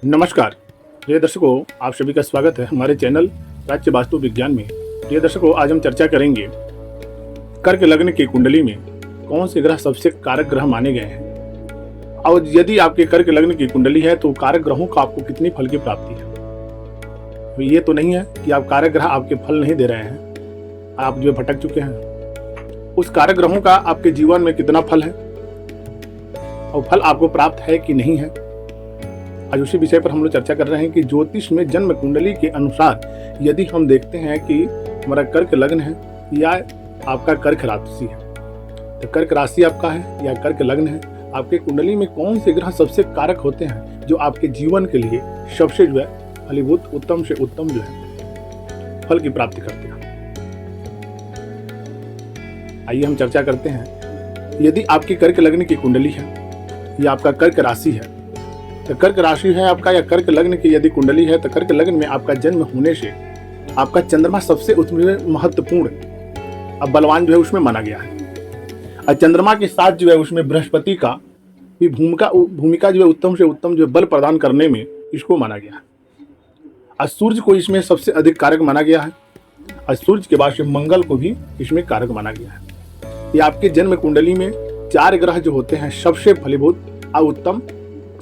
नमस्कार प्रिय दर्शकों, आप सभी का स्वागत है हमारे चैनल राज्य वास्तु विज्ञान में। प्रिय दर्शकों, आज हम चर्चा करेंगे कर्क लग्न की कुंडली में कौन से ग्रह सबसे कारक ग्रह माने गए हैं और यदि आपके कर्क लग्न की कुंडली है तो कारक ग्रहों का आपको कितनी फल की प्राप्ति है। तो ये तो नहीं है कि आप कारक ग्रह आपके फल नहीं दे रहे हैं, आप जो भटक चुके हैं। उस कारक ग्रहों का आपके जीवन में कितना फल है और फल आपको प्राप्त है कि नहीं है, आज उसी विषय पर हम लोग चर्चा कर रहे हैं कि ज्योतिष में जन्म कुंडली के अनुसार यदि हम देखते हैं कि हमारा कर्क लग्न है या आपका कर्क राशि है, तो कर्क राशि आपका है या कर्क लग्न है, आपके कुंडली में कौन से ग्रह सबसे कारक होते हैं जो आपके जीवन के लिए सबसे जो है फलीभूत उत्तम से उत्तम जो है फल की प्राप्ति करते हैं। आइए हम चर्चा करते हैं। यदि आपकी कर्क लग्न की कुंडली है या आपका कर्क राशि है, तो कर्क राशि है आपका या कर्क लग्न की यदि कुंडली है, तो कर्क लग्न में आपका जन्म होने से आपका चंद्रमा सबसे उसमें महत्वपूर्ण अब बलवान जो है उसमें माना गया है। और चंद्रमा के साथ जो है उसमें बृहस्पति का भी भूमिका जो है उत्तम से उत्तम जो बल प्रदान करने में इसको माना गया है। और सूर्य को इसमें सबसे अधिक कारक माना गया है और सूर्य के बाद से मंगल को भी इसमें कारक माना गया है। ये आपके जन्म कुंडली में 4 ग्रह जो होते हैं सबसे फलीभूत और उत्तम,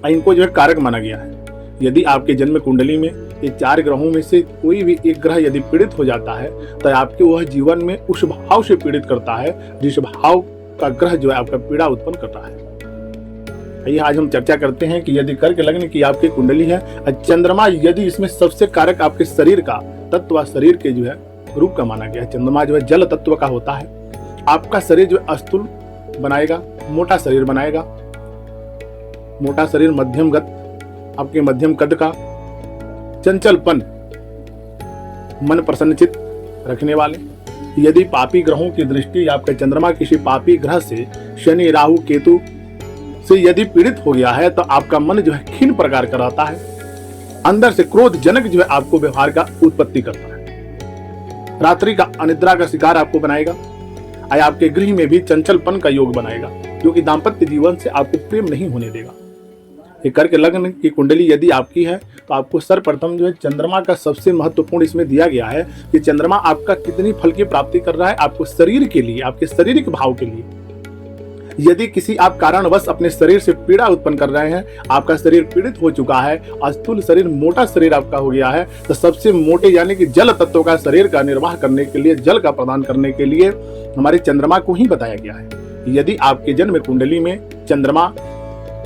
इनको जो है कारक माना गया है। यदि आपके जन्म कुंडली में ये 4 ग्रहों में से कोई भी एक ग्रह यदि पीड़ित हो जाता है तो आपके वह जीवन में उस भाव से पीड़ित करता है जिस भाव का ग्रह जो है आपका पीड़ा उत्पन्न करता है। आइए आज हम चर्चा करते हैं कि यदि कर्क लग्न की आपकी कुंडली है और चंद्रमा यदि इसमें सबसे कारक आपके शरीर का तत्व, शरीर के जो है रूप का माना गया है। चंद्रमा जो है जल तत्व का होता है। आपका शरीर जो है स्थूल बनाएगा, मोटा शरीर बनाएगा, मोटा शरीर, मध्यम गत, आपके मध्यम कद का, चंचलपन, मन प्रसन्नचित रखने वाले। यदि पापी ग्रहों की दृष्टि आपका चंद्रमा किसी पापी ग्रह से, शनि, राहु, केतु से यदि पीड़ित हो गया है तो आपका मन जो है खीन प्रकार का रहता है, अंदर से क्रोधजनक जो है आपको व्यवहार का उत्पत्ति करता है, रात्रि का अनिद्रा का शिकार आपको बनाएगा और आपके गृह में भी चंचलपन का योग बनाएगा जो कि दाम्पत्य जीवन से आपको प्रेम नहीं होने देगा। ये कर्क लग्न की कुंडली यदि आपकी है तो आपको सर्वप्रथम जो है चंद्रमा का सबसे महत्वपूर्ण इसमें दिया गया है कि चंद्रमा आपका कितनी फल की प्राप्ति कर रहा है आपको शरीर के लिए, आपके शारीरिक भाव के लिए। यदि किसी आप कारणवश अपने शरीर से पीड़ा उत्पन्न कर रहे हैं, आपका शरीर पीड़ित हो चुका है, स्थूल शरीर, मोटा शरीर आपका हो गया है, तो सबसे मोटे यानी कि जल तत्व का शरीर का निर्वाह करने के लिए, जल का प्रदान करने के लिए हमारे चंद्रमा को ही बताया गया है। यदि आपके जन्म कुंडली में चंद्रमा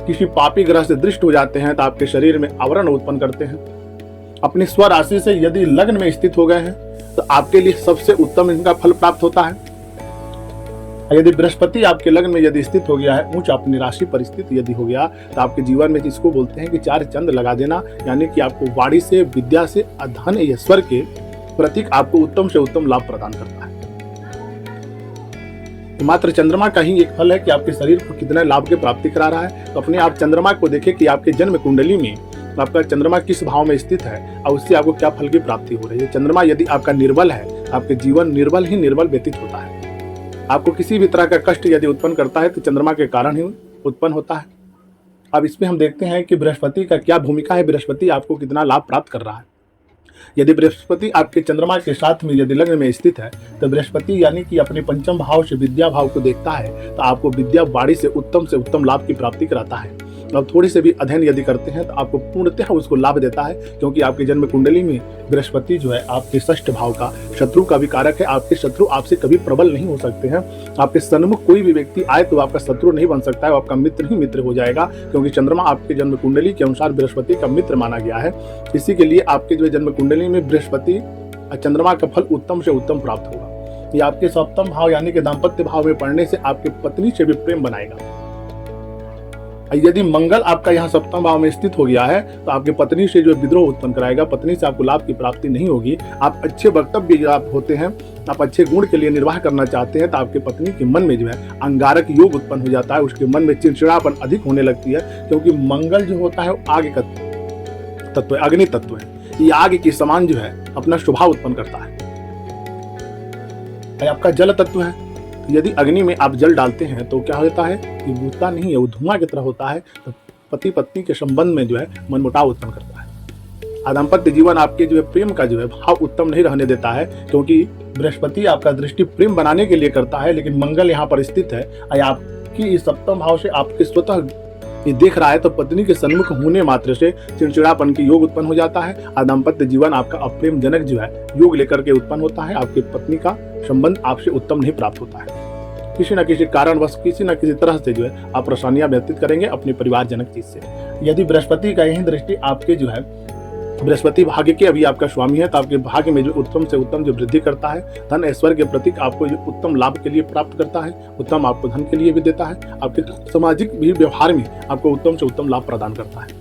किसी पापी ग्रह से दृष्ट हो जाते हैं तो आपके शरीर में आवरण उत्पन्न करते हैं। अपनी स्वराशि से यदि लग्न में स्थित हो गए हैं तो आपके लिए सबसे उत्तम इनका फल प्राप्त होता है। यदि बृहस्पति आपके लग्न में यदि स्थित हो गया है, उच्च अपनी राशि पर स्थित यदि हो गया तो आपके जीवन में जिसको बोलते हैं कि 4 चंद लगा देना, यानी कि आपको वाणी से, विद्या से, धन, ईश्वर के प्रतीक आपको उत्तम से उत्तम लाभ प्रदान करता है। मात्र चंद्रमा का ही एक फल है कि आपके शरीर को कितना लाभ की प्राप्ति करा रहा है। तो अपने आप चंद्रमा को देखें कि आपके जन्म कुंडली में आपका चंद्रमा किस भाव में स्थित है और उससे आपको क्या फल की प्राप्ति हो रही है। चंद्रमा यदि आपका निर्बल है, आपके जीवन निर्बल ही निर्बल व्यतीत होता है। आपको किसी भी तरह का कष्ट यदि उत्पन्न करता है तो चंद्रमा के कारण ही उत्पन्न होता है। अब इसमें हम देखते हैं कि बृहस्पति का क्या भूमिका है, बृहस्पति आपको कितना लाभ प्राप्त कर रहा है। यदि बृहस्पति आपके चंद्रमा के साथ में यदि लग्न में स्थित है तो बृहस्पति यानी कि अपने पंचम भाव से विद्या भाव को देखता है तो आपको विद्या वाणी से उत्तम लाभ की प्राप्ति कराता है। और थोड़ी से भी अध्ययन यदि करते हैं तो आपको पूर्णतः उसको लाभ देता है, क्योंकि आपके जन्म कुंडली में बृहस्पति जो है आपके षष्ठ भाव का शत्रु का भी कारक है। आपके शत्रु आपसे कभी प्रबल नहीं हो सकते हैं। आपके सन्मुख कोई भी व्यक्ति आए तो आपका शत्रु नहीं बन सकता है, वो आपका मित्र ही मित्र हो जाएगा, क्योंकि चंद्रमा आपके जन्म कुंडली के अनुसार बृहस्पति का मित्र माना गया है। इसी के लिए आपके जो जन्म कुंडली में बृहस्पति चंद्रमा का फल उत्तम से उत्तम प्राप्त होगा। ये आपके सप्तम भाव यानी कि दाम्पत्य भाव में पड़ने से आपके पत्नी से भी प्रेम बनाएगा। यदि मंगल आपका यहाँ सप्तम भाव में स्थित हो गया है तो आपकी पत्नी से जो विद्रोह उत्पन्न कराएगा, पत्नी से आपको लाभ की प्राप्ति नहीं होगी। आप अच्छे वक्तव्य आप होते हैं, आप अच्छे गुण के लिए निर्वाह करना चाहते हैं तो आपके पत्नी के मन में जो है अंगारक योग उत्पन्न हो जाता है, उसके मन में चिड़चिड़ापन अधिक होने लगती है, क्योंकि मंगल जो होता है वो आग का तत्व है, अग्नि तत्व है। ये आग के समान जो है अपना स्वभाव उत्पन्न करता है। आपका जल तत्व है, यदि अग्नि में आप जल डालते हैं तो क्या होता है कि बुझता नहीं है, वो धुआं की तरह होता है। तो पति पत्नी के संबंध में जो है मनमुटाव उत्पन्न करता है। दाम्पत्य जीवन आपके जो है प्रेम का जो है भाव उत्तम नहीं रहने देता है, क्योंकि बृहस्पति आपका दृष्टि प्रेम बनाने के लिए करता है, लेकिन मंगल यहाँ पर स्थित है और आपकी इस सप्तम भाव से आपके स्वतः ये देख रहा है, तो पत्नी के सन्मुख होने मात्र से चिड़चिड़ापन की योग उत्पन्न हो जाता है और दाम्पत्य जीवन आपका अप्रेम जनक जो है योग लेकर के उत्पन्न होता है। आपकी पत्नी का संबंध आपसे उत्तम नहीं प्राप्त होता है। किसी न किसी कारणवश किसी न किसी तरह से जो है आप परेशानियां व्यतीत करेंगे अपने परिवारजनक चीज से। यदि बृहस्पति का यही दृष्टि आपके जो है बृहस्पति भाग्य के अभी आपका स्वामी है, तो आपके भाग्य में जो उत्तम से उत्तम जो वृद्धि करता है, धन ऐश्वर्य के प्रतीक आपको जो उत्तम लाभ के लिए प्राप्त करता है, उत्तम आपको धन के लिए भी देता है, आपके सामाजिक भी व्यवहार में आपको उत्तम से उत्तम लाभ प्रदान करता है।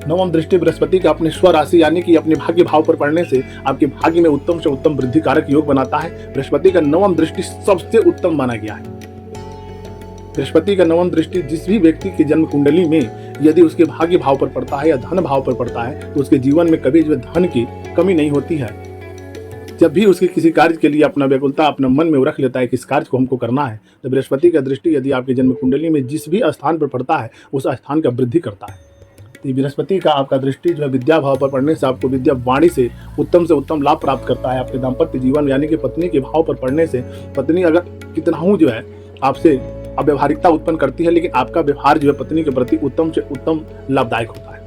नवम दृष्टि बृहस्पति का अपने स्वराशि यानी कि अपने भाग्य भाव पर पड़ने से आपके भाग्य में उत्तम से उत्तम वृद्धि कारक योग बनाता है। बृहस्पति का नवम दृष्टि सबसे उत्तम माना गया है। बृहस्पति का नवम दृष्टि जिस भी व्यक्ति की जन्म कुंडली में यदि उसके भाग्य भाव पर पड़ता है या धन भाव पर पड़ता है, तो उसके जीवन में कभी जो धन की कमी नहीं होती है। जब भी उसके किसी कार्य के लिए अपना व्याकुलता अपना मन में रख लेता है कि इस कार्य को हमको करना है, तो बृहस्पति का दृष्टि यदि आपके जन्म कुंडली में जिस भी स्थान पर पड़ता है उस स्थान का वृद्धि करता है। तो बृहस्पति का आपका दृष्टि जो है विद्या भाव पर पड़ने से आपको विद्या वाणी से उत्तम लाभ प्राप्त करता है। आपके दाम्पत्य जीवन यानी कि पत्नी के भाव पर पड़ने से पत्नी अगर कितना हूँ जो है आपसे अव्यवहारिकता उत्पन्न करती है, लेकिन आपका व्यवहार जो है पत्नी के प्रति उत्तम से उत्तम लाभदायक होता है।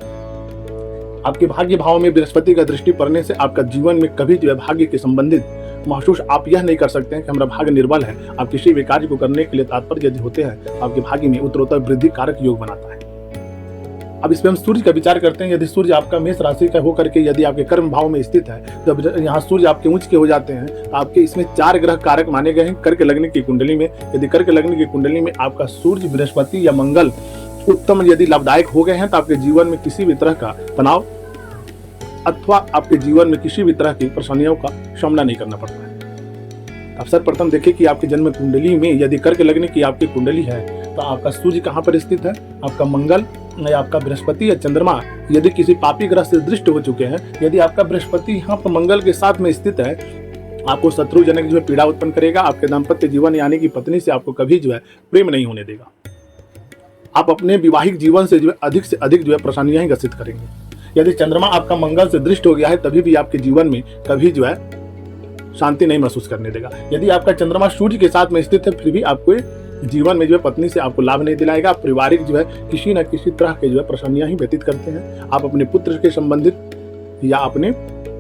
आपके भाग्य भाव में बृहस्पति का दृष्टि पड़ने से आपका जीवन में कभी जो है भाग्य के संबंधित महसूस आप यह नहीं कर सकते हैं कि हमारा भाग्य निर्बल है। आप किसी भी कार्य को करने के लिए तत्पर यदि होते हैं, आपके भाग्य में उत्तरोत्तर वृद्धि कारक योग बनाता है। अब इसमें हम सूर्य का विचार करते हैं। यदि सूर्य आपका मेष राशि का होकर के यदि आपके कर्म भाव में स्थित है, तो यहाँ सूर्य आपके उच्च के हो जाते हैं, तो आपके इसमें 4 ग्रह कारक माने गए हैं कर्क लग्न की कुंडली में। यदि कर्क लग्न की कुंडली में आपका सूर्य बृहस्पति या मंगल उत्तम यदि लाभदायक हो गए हैं, तो आपके जीवन में किसी भी तरह का तनाव अथवा आपके जीवन में किसी भी तरह की परेशानियों का सामना नहीं करना पड़ता है। अब सर्वप्रथम देखिए कि आपके जन्म कुंडली में यदि कर्क लग्न की आपकी कुंडली है, तो आपका सूर्य कहाँ पर स्थित है, आपका मंगल या आपका बृहस्पति या चंद्रमा यदि किसी पापी ग्रह से दृष्ट हो चुके हैं, यदि आपका बृहस्पति यहाँ पर मंगल के साथ में स्थित है, आपको शत्रुजनक जो है पीड़ा उत्पन्न करेगा। आपके दाम्पत्य जीवन यानी कि पत्नी से आपको कभी जो है प्रेम नहीं होने देगा। आप अपने वैवाहिक जीवन से जो है अधिक से अधिक जो है परेशानियां ही ग्रसित करेंगे। यदि चंद्रमा आपका मंगल से दृष्ट हो गया है, तभी भी आपके जीवन में कभी जो है शांति नहीं महसूस करने देगा। यदि आपका चंद्रमा सूर्य के साथ में स्थित है, फिर भी आपको जीवन में जो है पत्नी से आपको लाभ नहीं दिलाएगा। आप पारिवारिक जो है किसी न किसी तरह के जो है परेशानियां ही व्यतीत करते हैं। आप अपने पुत्र के संबंधित या अपने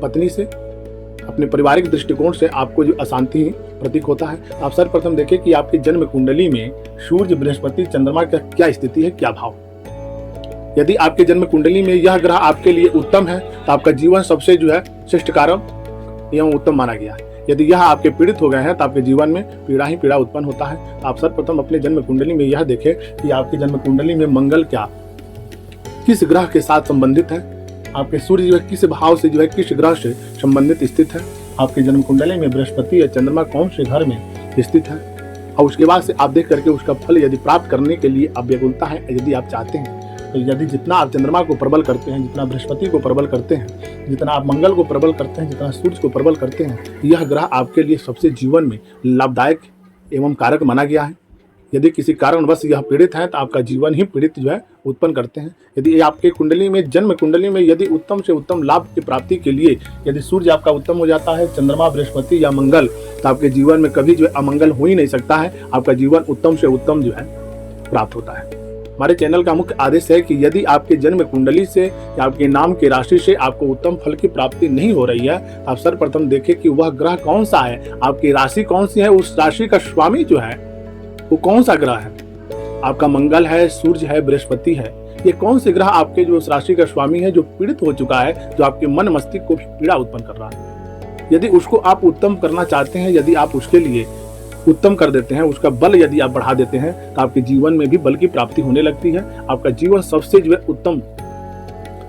पत्नी से अपने पारिवारिक दृष्टिकोण से आपको जो अशांति प्रतीक होता है। आप सर्वप्रथम देखें कि आपकी जन्म कुंडली में सूर्य बृहस्पति चंद्रमा का क्या स्थिति है, क्या भाव। यदि आपके जन्म कुंडली में यह ग्रह आपके लिए उत्तम है, तो आपका जीवन सबसे जो है श्रेष्ठकारक एवं उत्तम माना गया है। यदि यह आपके पीड़ित हो गए हैं, तो आपके जीवन में पीड़ा ही पीड़ा उत्पन्न होता है। आप सर्वप्रथम अपने जन्म कुंडली में यह देखें कि आपकी जन्म कुंडली में मंगल क्या किस ग्रह के साथ संबंधित है, आपके सूर्य जो है किस भाव से जो है किस ग्रह से संबंधित स्थित है, आपके जन्म कुंडली में बृहस्पति या चंद्रमा कौन से घर में स्थित है, और उसके बाद से आप देख करके उसका फल यदि प्राप्त करने के लिए आप व्याकुलता है यदि आप चाहते हैं, तो यदि जितना आप चंद्रमा को प्रबल करते हैं, जितना बृहस्पति को प्रबल करते हैं, जितना आप मंगल को प्रबल करते हैं, जितना सूर्य को प्रबल करते हैं, यह ग्रह आपके लिए सबसे जीवन में लाभदायक एवं कारक माना गया है। यदि किसी कारणवश यह पीड़ित है, तो आपका जीवन ही पीड़ित जो है उत्पन्न करते हैं। यदि आपके कुंडली में जन्म कुंडली में यदि उत्तम से उत्तम लाभ की प्राप्ति के लिए यदि सूर्य आपका उत्तम हो जाता है, चंद्रमा बृहस्पति या मंगल, तो आपके जीवन में कभी जो है अमंगल हो ही नहीं सकता है। आपका जीवन उत्तम से उत्तम जो है प्राप्त होता है। हमारे चैनल का मुख्य आदेश है कि यदि आपके जन्म कुंडली से या आपके नाम की राशि से आपको उत्तम फल की प्राप्ति नहीं हो रही है, तो आप सर्वप्रथम देखें कि वह ग्रह कौन सा है, आपकी राशि कौन सी है, उस राशि का स्वामी जो है वो कौन सा ग्रह है। आपका मंगल है, सूर्य है, बृहस्पति है, ये कौन से ग्रह आपके जो उस राशि का स्वामी है जो पीड़ित हो चुका है, जो आपके मन मस्तिष्क को भी पीड़ा उत्पन्न कर रहा है। यदि उसको आप उत्तम करना चाहते हैं, यदि आप उसके लिए उत्तम कर देते हैं, उसका बल यदि आप बढ़ा देते हैं, तो आपके जीवन में भी बल की प्राप्ति होने लगती है। आपका जीवन सबसे जो है उत्तम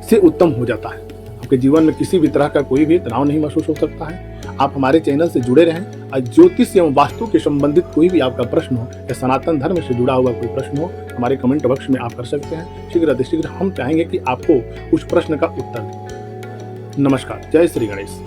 से उत्तम हो जाता है। आपके जीवन में किसी भी तरह का कोई भी तनाव नहीं महसूस हो सकता है। आप हमारे चैनल से जुड़े रहें और ज्योतिष एवं वास्तु के संबंधित कोई भी आपका प्रश्न हो या सनातन धर्म से जुड़ा हुआ कोई प्रश्न हो, हमारे कमेंट बॉक्स में आप कर सकते हैं। शीघ्र अतिशीघ्र हम चाहेंगे कि आपको उस प्रश्न का उत्तर दें। नमस्कार, जय श्री गणेश।